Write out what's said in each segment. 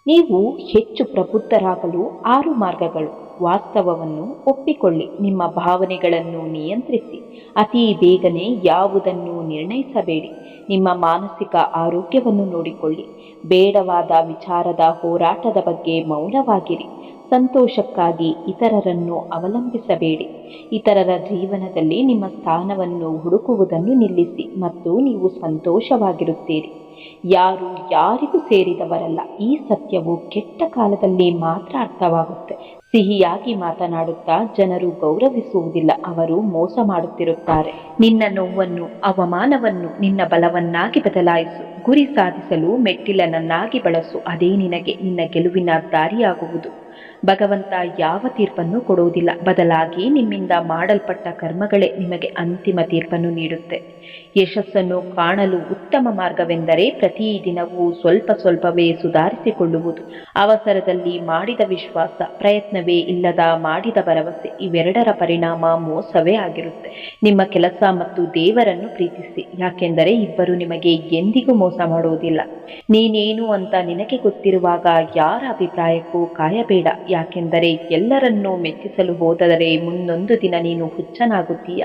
ನೀವು ಹೆಚ್ಚು ಪ್ರಬುದ್ಧರಾಗಲು 6 ಮಾರ್ಗಗಳು. ವಾಸ್ತವವನ್ನು ಒಪ್ಪಿಕೊಳ್ಳಿ. ನಿಮ್ಮ ಭಾವನೆಗಳನ್ನು ನಿಯಂತ್ರಿಸಿ. ಅತಿ ಬೇಗನೆ ಯಾವುದನ್ನು ನಿರ್ಣಯಿಸಬೇಡಿ. ನಿಮ್ಮ ಮಾನಸಿಕ ಆರೋಗ್ಯವನ್ನು ನೋಡಿಕೊಳ್ಳಿ. ಬೇಡವಾದ ವಿಚಾರದ ಹೋರಾಟದ ಬಗ್ಗೆ ಮೌನವಾಗಿರಿ. ಸಂತೋಷಕ್ಕಾಗಿ ಇತರರನ್ನು ಅವಲಂಬಿಸಬೇಡಿ. ಇತರರ ಜೀವನದಲ್ಲಿ ನಿಮ್ಮ ಸ್ಥಾನವನ್ನು ಹುಡುಕುವುದನ್ನು ನಿಲ್ಲಿಸಿ ಮತ್ತು ನೀವು ಸಂತೋಷವಾಗಿರುತ್ತೀರಿ. ಯಾರು ಯಾರಿಗೂ ಸೇರಿದವರಲ್ಲ. ಈ ಸತ್ಯವು ಕೆಟ್ಟ ಕಾಲದಲ್ಲಿ ಮಾತ್ರ ಅರ್ಥವಾಗುತ್ತೆ. ಸಿಹಿಯಾಗಿ ಮಾತನಾಡುತ್ತಾ ಜನರು ಗೌರವಿಸುವುದಿಲ್ಲ, ಅವರು ಮೋಸ ಮಾಡುತ್ತಿರುತ್ತಾರೆ. ನಿನ್ನ ನೋವನ್ನು, ಅವಮಾನವನ್ನು ನಿನ್ನ ಬಲವನ್ನಾಗಿ ಬದಲಾಯಿಸು. ಗುರಿ ಸಾಧಿಸಲು ಮೆಟ್ಟಿಲನನ್ನಾಗಿ ಬಳಸು. ಅದೇ ನಿನಗೆ ನಿನ್ನ ಗೆಲುವಿನ ದಾರಿಯಾಗುವುದು. ಭಗವಂತ ಯಾವ ತೀರ್ಪನ್ನು ಕೊಡುವುದಿಲ್ಲ, ಬದಲಾಗಿ ನಿಮ್ಮಿಂದ ಮಾಡಲ್ಪಟ್ಟ ಕರ್ಮಗಳೇ ನಿಮಗೆ ಅಂತಿಮ ತೀರ್ಪನ್ನು ನೀಡುತ್ತೆ. ಯಶಸ್ಸನ್ನು ಕಾಣಲು ಉತ್ತಮ ಮಾರ್ಗವೆಂದರೆ ಪ್ರತಿದಿನವೂ ಸ್ವಲ್ಪ ಸ್ವಲ್ಪವೇ ಸುಧಾರಿಸಿಕೊಳ್ಳುವುದು. ಅವಸರದಲ್ಲಿ ಮಾಡಿದ ವಿಶ್ವಾಸ, ಪ್ರಯತ್ನವೇ ಇಲ್ಲದ ಮಾಡಿದ ಭರವಸೆ, ಇವೆರಡರ ಪರಿಣಾಮ ಮೋಸವೇ ಆಗಿರುತ್ತೆ. ನಿಮ್ಮ ಕೆಲಸ ಮತ್ತು ದೇವರನ್ನು ಪ್ರೀತಿಸಿ, ಯಾಕೆಂದರೆ ಇಬ್ಬರು ನಿಮಗೆ ಎಂದಿಗೂ ಮೋಸ ಮಾಡುವುದಿಲ್ಲ. ನೀನೇನು ಅಂತ ನಿನಗೆ ಗೊತ್ತಿರುವಾಗ ಯಾರ ಅಭಿಪ್ರಾಯಕ್ಕೂ ಕಾಯಬೇಡ, ಯಾಕೆಂದರೆ ಎಲ್ಲರನ್ನೂ ಮೆಚ್ಚಿಸಲು ಹೋದರೆ ಮುಂದೊಂದು ದಿನ ನೀನು ಹುಚ್ಚನಾಗುತ್ತೀಯ.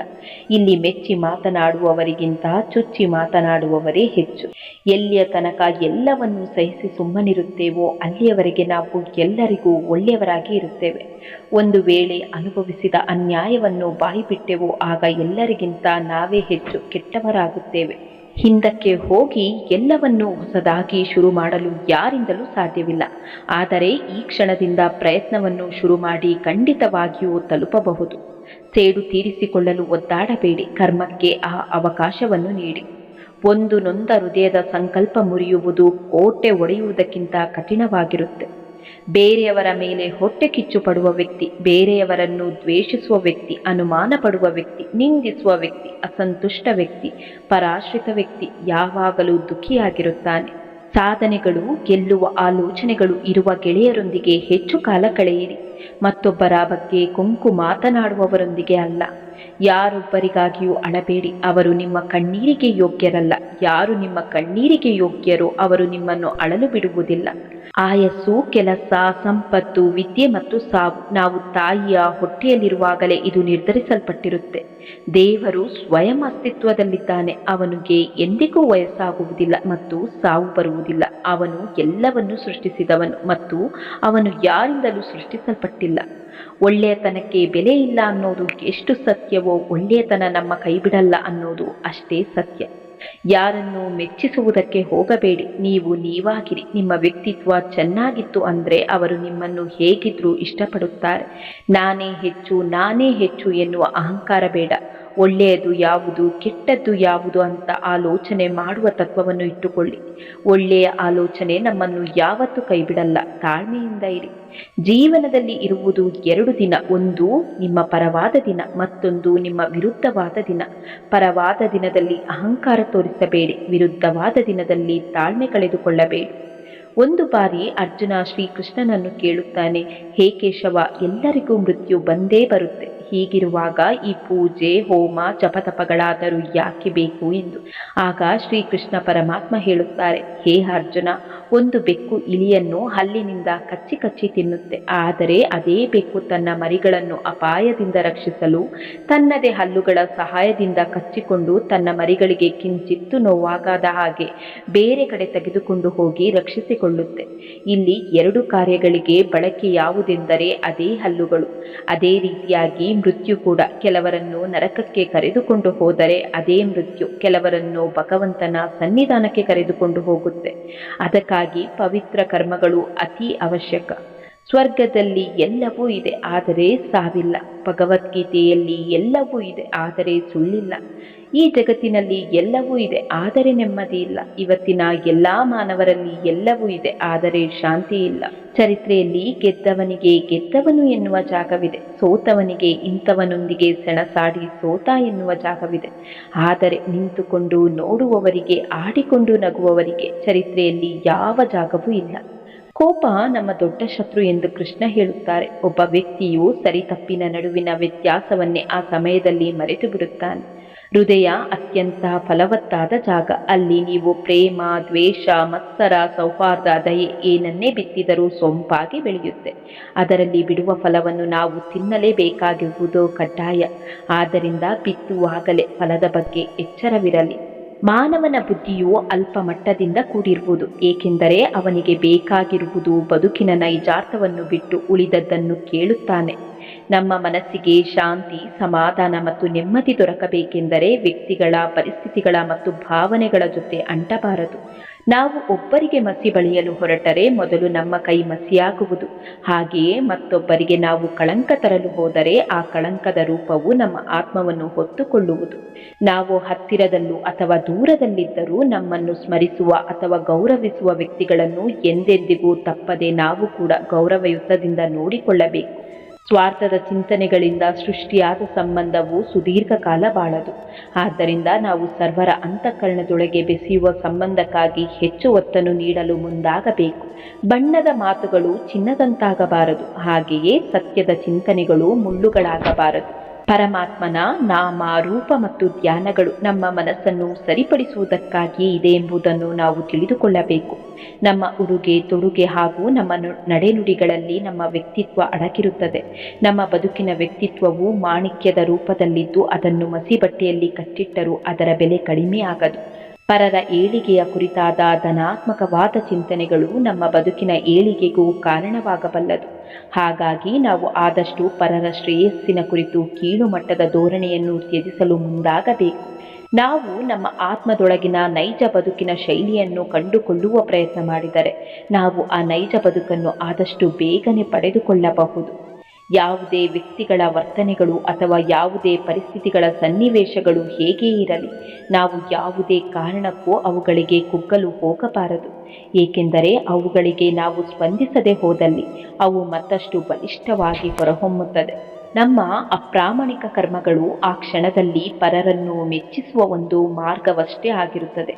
ಇಲ್ಲಿ ಮೆಚ್ಚಿ ಮಾತನಾಡುವವರಿಗಿಂತ ಚುಚ್ಚಿ ಮಾತನಾಡುವವರೇ ಹೆಚ್ಚು. ಎಲ್ಲಿಯ ತನಕ ಎಲ್ಲವನ್ನೂ ಸಹಿಸಿ ಸುಮ್ಮನಿರುತ್ತೇವೋ ಅಲ್ಲಿಯವರೆಗೆ ನಾವು ಎಲ್ಲರಿಗೂ ಒಳ್ಳೆಯವರಾಗಿ ಇರುತ್ತೇವೆ. ಒಂದು ವೇಳೆ ಅನುಭವಿಸಿದ ಅನ್ಯಾಯವನ್ನು ಬಾಯಿಬಿಟ್ಟೆವೋ ಆಗ ಎಲ್ಲರಿಗಿಂತ ನಾವೇ ಹೆಚ್ಚು ಕೆಟ್ಟವರಾಗುತ್ತೇವೆ. ಹಿಂದಕ್ಕೆ ಹೋಗಿ ಎಲ್ಲವನ್ನೂ ಹೊಸದಾಗಿ ಶುರು ಮಾಡಲು ಯಾರಿಂದಲೂ ಸಾಧ್ಯವಿಲ್ಲ. ಆದರೆ ಈ ಕ್ಷಣದಿಂದ ಪ್ರಯತ್ನವನ್ನು ಶುರು ಮಾಡಿ ಖಂಡಿತವಾಗಿಯೂ ತಲುಪಬಹುದು. ಸೇಡು ತೀರಿಸಿಕೊಳ್ಳಲು ಒದ್ದಾಡಬೇಡಿ, ಕರ್ಮಕ್ಕೆ ಆ ಅವಕಾಶವನ್ನು ನೀಡಿ. ಒಂದು ನೊಂದ ಹೃದಯದ ಸಂಕಲ್ಪ ಮುರಿಯುವುದು ಕೋಟೆ ಒಡೆಯುವುದಕ್ಕಿಂತ ಕಠಿಣವಾಗಿರುತ್ತೆ. ಬೇರೆಯವರ ಮೇಲೆ ಹೊಟ್ಟೆ ಕಿಚ್ಚು ಪಡುವ ವ್ಯಕ್ತಿ, ಬೇರೆಯವರನ್ನು ದ್ವೇಷಿಸುವ ವ್ಯಕ್ತಿ, ಅನುಮಾನ ಪಡುವ ವ್ಯಕ್ತಿ, ನಿಂದಿಸುವ ವ್ಯಕ್ತಿ, ಅಸಂತುಷ್ಟ ವ್ಯಕ್ತಿ, ಪರಾಶ್ರಿತ ವ್ಯಕ್ತಿ ಯಾವಾಗಲೂ ದುಃಖಿಯಾಗಿರುತ್ತಾನೆ. ಸಾಧನೆಗಳು, ಗೆಲ್ಲುವ ಆಲೋಚನೆಗಳು ಇರುವ ಗೆಳೆಯರೊಂದಿಗೆ ಹೆಚ್ಚು ಕಾಲ ಕಳೆಯಿರಿ. ಮತ್ತೊಬ್ಬರ ಬಗ್ಗೆ ಕೊಂಕು ಮಾತನಾಡುವವರೊಂದಿಗೆ ಅಲ್ಲ. ಯಾರೊಬ್ಬರಿಗಾಗಿಯೂ ಅಳಬೇಡಿ, ಅವರು ನಿಮ್ಮ ಕಣ್ಣೀರಿಗೆ ಯೋಗ್ಯರಲ್ಲ. ಯಾರು ನಿಮ್ಮ ಕಣ್ಣೀರಿಗೆ ಯೋಗ್ಯರೋ ಅವರು ನಿಮ್ಮನ್ನು ಅಳಲು ಬಿಡುವುದಿಲ್ಲ. ಆಯಸ್ಸು, ಕೆಲಸ, ಸಂಪತ್ತು, ವಿದ್ಯೆ ಮತ್ತು ಸಾವು ನಾವು ತಾಯಿಯ ಹೊಟ್ಟೆಯಲ್ಲಿರುವಾಗಲೇ ಇದು ನಿರ್ಧರಿಸಲ್ಪಟ್ಟಿರುತ್ತೆ. ದೇವರು ಸ್ವಯಂ ಅಸ್ತಿತ್ವದಲ್ಲಿದ್ದಾನೆ. ಅವನಿಗೆ ಎಂದಿಗೂ ವಯಸ್ಸಾಗುವುದಿಲ್ಲ ಮತ್ತು ಸಾವು ಬರುವುದಿಲ್ಲ. ಅವನು ಎಲ್ಲವನ್ನೂ ಸೃಷ್ಟಿಸಿದವನು ಮತ್ತು ಅವನು ಯಾರಿಂದಲೂ ಸೃಷ್ಟಿಸಲ್ಪಟ್ಟಿಲ್ಲ. ಒಳ್ಳೆಯತನಕ್ಕೆ ಬೆಲೆ ಇಲ್ಲ ಅನ್ನೋದು ಎಷ್ಟು ಸತ್ಯವೋ ಒಳ್ಳೆಯತನ ನಮ್ಮ ಕೈಬಿಡಲ್ಲ ಅನ್ನೋದು ಅಷ್ಟೇ ಸತ್ಯ. ಯಾರನ್ನು ಮೆಚ್ಚಿಸುವುದಕ್ಕೆ ಹೋಗಬೇಡಿ, ನೀವು ನೀವಾಗಿರಿ. ನಿಮ್ಮ ವ್ಯಕ್ತಿತ್ವ ಚೆನ್ನಾಗಿತ್ತು ಅಂದರೆ ಅವರು ನಿಮ್ಮನ್ನು ಹೇಗಿದ್ರೂ ಇಷ್ಟಪಡುತ್ತಾರೆ. ನಾನೇ ಹೆಚ್ಚು ಎನ್ನುವ ಅಹಂಕಾರ ಬೇಡ. ಒಳ್ಳೆಯದು ಯಾವುದು, ಕೆಟ್ಟದ್ದು ಯಾವುದು ಅಂತ ಆಲೋಚನೆ ಮಾಡುವ ತತ್ವವನ್ನು ಇಟ್ಟುಕೊಳ್ಳಿ. ಒಳ್ಳೆಯ ಆಲೋಚನೆ ನಮ್ಮನ್ನು ಯಾವತ್ತೂ ಕೈಬಿಡಲ್ಲ. ತಾಳ್ಮೆಯಿಂದ ಇರಿ. ಜೀವನದಲ್ಲಿ ಇರುವುದು 2 ದಿನ, ಒಂದು ನಿಮ್ಮ ಪರವಾದ ದಿನ, ಮತ್ತೊಂದು ನಿಮ್ಮ ವಿರುದ್ಧವಾದ ದಿನ. ಪರವಾದ ದಿನದಲ್ಲಿ ಅಹಂಕಾರ ತೋರಿಸಬೇಡಿ, ವಿರುದ್ಧವಾದ ದಿನದಲ್ಲಿ ತಾಳ್ಮೆ ಕಳೆದುಕೊಳ್ಳಬೇಡಿ. ಒಂದು ಬಾರಿ ಅರ್ಜುನ ಶ್ರೀಕೃಷ್ಣನನ್ನು ಕೇಳುತ್ತಾನೆ, ಹೇ ಕೇಶವ, ಎಲ್ಲರಿಗೂ ಮೃತ್ಯು ಬಂದೇ ಬರುತ್ತೆ. ಹೀಗಿರುವಾಗ ಈ ಪೂಜೆ, ಹೋಮ, ಜಪತಪಗಳಾದರೂ ಯಾಕೆ ಬೇಕು ಎಂದು. ಆಗ ಶ್ರೀಕೃಷ್ಣ ಪರಮಾತ್ಮ ಹೇಳುತ್ತಾರೆ, ಹೇ ಅರ್ಜುನ, ಒಂದು ಬೆಕ್ಕು ಇಲಿಯನ್ನು ಹಲ್ಲಿನಿಂದ ಕಚ್ಚಿ ಕಚ್ಚಿ ತಿನ್ನುತ್ತೆ. ಆದರೆ ಅದೇ ಬೆಕ್ಕು ತನ್ನ ಮರಿಗಳನ್ನು ಅಪಾಯದಿಂದ ರಕ್ಷಿಸಲು ತನ್ನದೇ ಹಲ್ಲುಗಳ ಸಹಾಯದಿಂದ ಕಚ್ಚಿಕೊಂಡು ತನ್ನ ಮರಿಗಳಿಗೆ ಕಿಂಚಿತ್ತು ನೋವಾಗದ ಹಾಗೆ ಬೇರೆ ಕಡೆ ತೆಗೆದುಕೊಂಡು ಹೋಗಿ ರಕ್ಷಿಸಿಕೊಳ್ಳುತ್ತೆ. ಇಲ್ಲಿ 2 ಕಾರ್ಯಗಳಿಗೆ ಬಳಕೆ ಯಾವುದೆಂದರೆ ಅದೇ ಹಲ್ಲುಗಳು. ಅದೇ ರೀತಿಯಾಗಿ ಮೃತ್ಯು ಕೂಡ ಕೆಲವರನ್ನು ನರಕಕ್ಕೆ ಕರೆದುಕೊಂಡು ಹೋದರೆ ಅದೇ ಮೃತ್ಯು ಕೆಲವರನ್ನು ಭಗವಂತನ ಸನ್ನಿಧಾನಕ್ಕೆ ಕರೆದುಕೊಂಡು ಹೋಗುತ್ತೆ. ಅದಕ್ಕಾಗಿ ಪವಿತ್ರ ಕರ್ಮಗಳು ಅತಿ ಅವಶ್ಯಕ. ಸ್ವರ್ಗದಲ್ಲಿ ಎಲ್ಲವೂ ಇದೆ, ಆದರೆ ಸಾವಿಲ್ಲ. ಭಗವದ್ಗೀತೆಯಲ್ಲಿ ಎಲ್ಲವೂ ಇದೆ, ಆದರೆ ಸುಳ್ಳಿಲ್ಲ. ಈ ಜಗತ್ತಿನಲ್ಲಿ ಎಲ್ಲವೂ ಇದೆ, ಆದರೆ ನೆಮ್ಮದಿ ಇಲ್ಲ. ಇವತ್ತಿನ ಎಲ್ಲ ಮಾನವರಲ್ಲಿ ಎಲ್ಲವೂ ಇದೆ, ಆದರೆ ಶಾಂತಿ ಇಲ್ಲ. ಚರಿತ್ರೆಯಲ್ಲಿ ಗೆದ್ದವನಿಗೆ ಗೆದ್ದವನು ಎನ್ನುವ ಜಾಗವಿದೆ, ಸೋತವನಿಗೆ ಇಂಥವನೊಂದಿಗೆ ಸೆಣಸಾಡಿ ಸೋತ ಎನ್ನುವ ಜಾಗವಿದೆ. ಆದರೆ ನಿಂತುಕೊಂಡು ನೋಡುವವರಿಗೆ, ಆಡಿಕೊಂಡು ನಗುವವರಿಗೆ ಚರಿತ್ರೆಯಲ್ಲಿ ಯಾವ ಜಾಗವೂ ಇಲ್ಲ. ಕೋಪ ನಮ್ಮ ದೊಡ್ಡ ಶತ್ರು ಎಂದು ಕೃಷ್ಣ ಹೇಳುತ್ತಾರೆ. ಒಬ್ಬ ವ್ಯಕ್ತಿಯು ಸರಿ ತಪ್ಪಿನ ನಡುವಿನ ವ್ಯತ್ಯಾಸವನ್ನೇ ಆ ಸಮಯದಲ್ಲಿ ಮರೆತು ಬಿಡುತ್ತಾನೆ. ಹೃದಯ ಅತ್ಯಂತ ಫಲವತ್ತಾದ ಜಾಗ. ಅಲ್ಲಿ ನೀವು ಪ್ರೇಮ, ದ್ವೇಷ, ಮತ್ಸರ, ಸೌಹಾರ್ದ, ದಯೆ ಏನನ್ನೇ ಬಿತ್ತಿದರೂ ಸೊಂಪಾಗಿ ಬೆಳೆಯುತ್ತೆ. ಅದರಲ್ಲಿ ಬಿಡುವ ಫಲವನ್ನು ನಾವು ತಿನ್ನಲೇಬೇಕಾಗಿರುವುದು ಕಡ್ಡಾಯ. ಆದ್ದರಿಂದ ಬಿತ್ತುವಾಗಲೇ ಫಲದ ಬಗ್ಗೆ ಎಚ್ಚರವಿರಲಿ. ಮಾನವನ ಬುದ್ಧಿಯು ಅಲ್ಪ ಮಟ್ಟದಿಂದ ಕೂಡಿರುವುದು, ಏಕೆಂದರೆ ಅವನಿಗೆ ಬೇಕಾಗಿರುವುದು ಬದುಕಿನ ನೈಜಾರ್ಥವನ್ನು ಬಿಟ್ಟು ಉಳಿದದ್ದನ್ನು ಕೇಳುತ್ತಾನೆ. ನಮ್ಮ ಮನಸ್ಸಿಗೆ ಶಾಂತಿ, ಸಮಾಧಾನ ಮತ್ತು ನೆಮ್ಮದಿ ದೊರಕಬೇಕೆಂದರೆ ವ್ಯಕ್ತಿಗಳ, ಪರಿಸ್ಥಿತಿಗಳ ಮತ್ತು ಭಾವನೆಗಳ ಜೊತೆ ಅಂಟಬಾರದು. ನಾವು ಒಬ್ಬರಿಗೆ ಮಸಿ ಬಳಿಯಲು ಹೊರಟರೆ ಮೊದಲು ನಮ್ಮ ಕೈ ಮಸಿಯಾಗುವುದು. ಹಾಗೆಯೇ ಮತ್ತೊಬ್ಬರಿಗೆ ನಾವು ಕಳಂಕ ತರಲು ಹೋದರೆ ಆ ಕಳಂಕದ ರೂಪವು ನಮ್ಮ ಆತ್ಮವನ್ನು ಹೊತ್ತುಕೊಳ್ಳುವುದು. ನಾವು ಹತ್ತಿರದಲ್ಲೂ ಅಥವಾ ದೂರದಲ್ಲಿದ್ದರೂ ನಮ್ಮನ್ನು ಸ್ಮರಿಸುವ ಅಥವಾ ಗೌರವಿಸುವ ವ್ಯಕ್ತಿಗಳನ್ನು ಎಂದೆಂದಿಗೂ ತಪ್ಪದೆ ನಾವು ಕೂಡ ಗೌರವಯುತದಿಂದ ನೋಡಿಕೊಳ್ಳಬೇಕು. ಸ್ವಾರ್ಥದ ಚಿಂತನೆಗಳಿಂದ ಸೃಷ್ಟಿಯಾದ ಸಂಬಂಧವು ಸುದೀರ್ಘ ಕಾಲ ಬಾಳದು. ಆದ್ದರಿಂದ ನಾವು ಸರ್ವರ ಅಂತಃಕರಣದೊಳಗೆ ಬೆಸೆಯುವ ಸಂಬಂಧಕ್ಕಾಗಿ ಹೆಚ್ಚು ಒತ್ತನ್ನು ನೀಡಲು ಮುಂದಾಗಬೇಕು. ಬಣ್ಣದ ಮಾತುಗಳು ಚಿನ್ನದಂತಾಗಬಾರದು, ಹಾಗೆಯೇ ಸತ್ಯದ ಚಿಂತನೆಗಳು ಮುಳ್ಳುಗಳಾಗಬಾರದು. ಪರಮಾತ್ಮನ ನಾಮ, ರೂಪ ಮತ್ತು ಧ್ಯಾನಗಳು ನಮ್ಮ ಮನಸ್ಸನ್ನು ಸರಿಪಡಿಸುವುದಕ್ಕಾಗಿಯೇ ಇದೆ ಎಂಬುದನ್ನು ನಾವು ತಿಳಿದುಕೊಳ್ಳಬೇಕು. ನಮ್ಮ ಉಡುಗೆ ತೊಡುಗೆ ಹಾಗೂ ನಮ್ಮ ನಡೆನುಡಿಗಳಲ್ಲಿ ನಮ್ಮ ವ್ಯಕ್ತಿತ್ವ ಅಡಗಿರುತ್ತದೆ. ನಮ್ಮ ಬದುಕಿನ ವ್ಯಕ್ತಿತ್ವವು ಮಾಣಿಕ್ಯದ ರೂಪದಲ್ಲಿದ್ದು ಅದನ್ನು ಮಸಿಬಟ್ಟೆಯಲ್ಲಿ ಕಟ್ಟಿಟ್ಟರೂ ಅದರ ಬೆಲೆ ಕಡಿಮೆಯಾಗದು. ಪರರ ಏಳಿಗೆಯ ಕುರಿತಾದ ಧನಾತ್ಮಕವಾದ ಚಿಂತನೆಗಳು ನಮ್ಮ ಬದುಕಿನ ಏಳಿಗೆಗೂ ಕಾರಣವಾಗಬಲ್ಲದು. ಹಾಗಾಗಿ ನಾವು ಆದಷ್ಟು ಪರರ ಶ್ರೇಯಸ್ಸಿನ ಕುರಿತು ಕೀಳು ಮಟ್ಟದ ಧೋರಣೆಯನ್ನು ತ್ಯಜಿಸಲು ಮುಂದಾಗಬೇಕು. ನಾವು ನಮ್ಮ ಆತ್ಮದೊಳಗಿನ ನೈಜ ಬದುಕಿನ ಶೈಲಿಯನ್ನು ಕಂಡುಕೊಳ್ಳುವ ಪ್ರಯತ್ನ ಮಾಡಿದರೆ ನಾವು ಆ ನೈಜ ಬದುಕನ್ನು ಆದಷ್ಟು ಬೇಗನೆ ಪಡೆದುಕೊಳ್ಳಬಹುದು. ಯಾವುದೇ ವ್ಯಕ್ತಿಗಳ ವರ್ತನೆಗಳು ಅಥವಾ ಯಾವುದೇ ಪರಿಸ್ಥಿತಿಗಳ ಸನ್ನಿವೇಶಗಳು ಹೇಗೇ ಇರಲಿ, ನಾವು ಯಾವುದೇ ಕಾರಣಕ್ಕೂ ಅವುಗಳಿಗೆ ಕುಗ್ಗಲು ಹೋಗಬಾರದು. ಏಕೆಂದರೆ ಅವುಗಳಿಗೆ ನಾವು ಸ್ಪಂದಿಸದೆ ಹೋದಲ್ಲಿ ಅವು ಮತ್ತಷ್ಟು ಬಲಿಷ್ಠವಾಗಿ ಹೊರಹೊಮ್ಮುತ್ತದೆ. ನಮ್ಮ ಅಪ್ರಾಮಾಣಿಕ ಕರ್ಮಗಳು ಆ ಕ್ಷಣದಲ್ಲಿ ಪರರನ್ನು ಮೆಚ್ಚಿಸುವ ಒಂದು ಮಾರ್ಗವಷ್ಟೇ ಆಗಿರುತ್ತದೆ.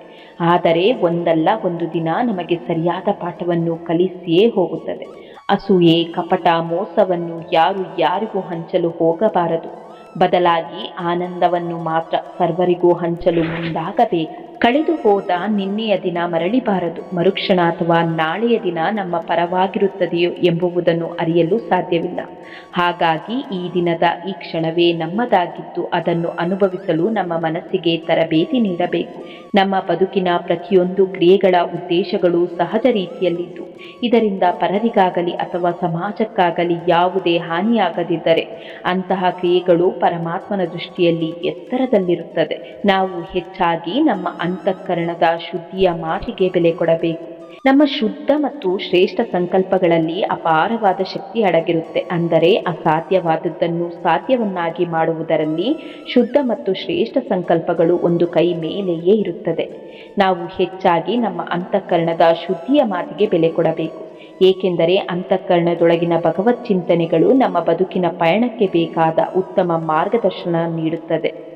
ಆದರೆ ಒಂದಲ್ಲ ಒಂದು ದಿನ ನಮಗೆ ಸರಿಯಾದ ಪಾಠವನ್ನು ಕಲಿಸಿಯೇ ಹೋಗುತ್ತದೆ. ಅಸೂಯೆ, ಕಪಟ, ಮೋಸವನ್ನು ಯಾರಿಗೂ ಹಂಚಲು ಹೋಗಬಾರದು. ಬದಲಾಗಿ ಆನಂದವನ್ನು ಮಾತ್ರ ಸರ್ವರಿಗೂ ಹಂಚಲು ಮುಂದಾಗಬೇಕು. ಕಳೆದು ಹೋದ ನಿನ್ನೆಯ ದಿನ ಮರಳಿಬಾರದು. ಮರುಕ್ಷಣ ಅಥವಾ ನಾಳೆಯ ದಿನ ನಮ್ಮ ಪರವಾಗಿರುತ್ತದೆಯೋ ಎಂಬುದನ್ನು ಅರಿಯಲು ಸಾಧ್ಯವಿಲ್ಲ. ಹಾಗಾಗಿ ಈ ದಿನದ ಈ ಕ್ಷಣವೇ ನಮ್ಮದಾಗಿದ್ದು ಅದನ್ನು ಅನುಭವಿಸಲು ನಮ್ಮ ಮನಸ್ಸಿಗೆ ತರಬೇತಿ ನೀಡಬೇಕು. ನಮ್ಮ ಬದುಕಿನ ಪ್ರತಿಯೊಂದು ಕ್ರಿಯೆಗಳ ಉದ್ದೇಶಗಳು ಸಹಜ ರೀತಿಯಲ್ಲಿದ್ದು ಇದರಿಂದ ಪರರಿಗಾಗಲಿ ಅಥವಾ ಸಮಾಜಕ್ಕಾಗಲಿ ಯಾವುದೇ ಹಾನಿಯಾಗದಿದ್ದರೆ ಅಂತಹ ಕ್ರಿಯೆಗಳು ಪರಮಾತ್ಮನ ದೃಷ್ಟಿಯಲ್ಲಿ ಎತ್ತರದಲ್ಲಿರುತ್ತದೆ. ನಾವು ಹೆಚ್ಚಾಗಿ ನಮ್ಮ ಅಂತಃಕರಣದ ಶುದ್ಧಿಯ ಮಾತಿಗೆ ಬೆಲೆ ಕೊಡಬೇಕು. ನಮ್ಮ ಶುದ್ಧ ಮತ್ತು ಶ್ರೇಷ್ಠ ಸಂಕಲ್ಪಗಳಲ್ಲಿ ಅಪಾರವಾದ ಶಕ್ತಿ ಅಡಗಿರುತ್ತೆ. ಅಂದರೆ ಅಸಾಧ್ಯವಾದದ್ದನ್ನು ಸಾಧ್ಯವನ್ನಾಗಿ ಮಾಡುವುದರಲ್ಲಿ ಶುದ್ಧ ಮತ್ತು ಶ್ರೇಷ್ಠ ಸಂಕಲ್ಪಗಳು ಒಂದು ಕೈ ಮೇಲೆಯೇ ಇರುತ್ತದೆ. ನಾವು ಹೆಚ್ಚಾಗಿ ನಮ್ಮ ಅಂತಃಕರಣದ ಶುದ್ಧಿಯ ಮಾತಿಗೆ ಬೆಲೆ ಕೊಡಬೇಕು. ಏಕೆಂದರೆ ಅಂತಃಕರಣದೊಳಗಿನ ಭಗವತ್ ಚಿಂತನೆಗಳು ನಮ್ಮ ಬದುಕಿನ ಪಯಣಕ್ಕೆ ಬೇಕಾದ ಉತ್ತಮ ಮಾರ್ಗದರ್ಶನ ನೀಡುತ್ತದೆ.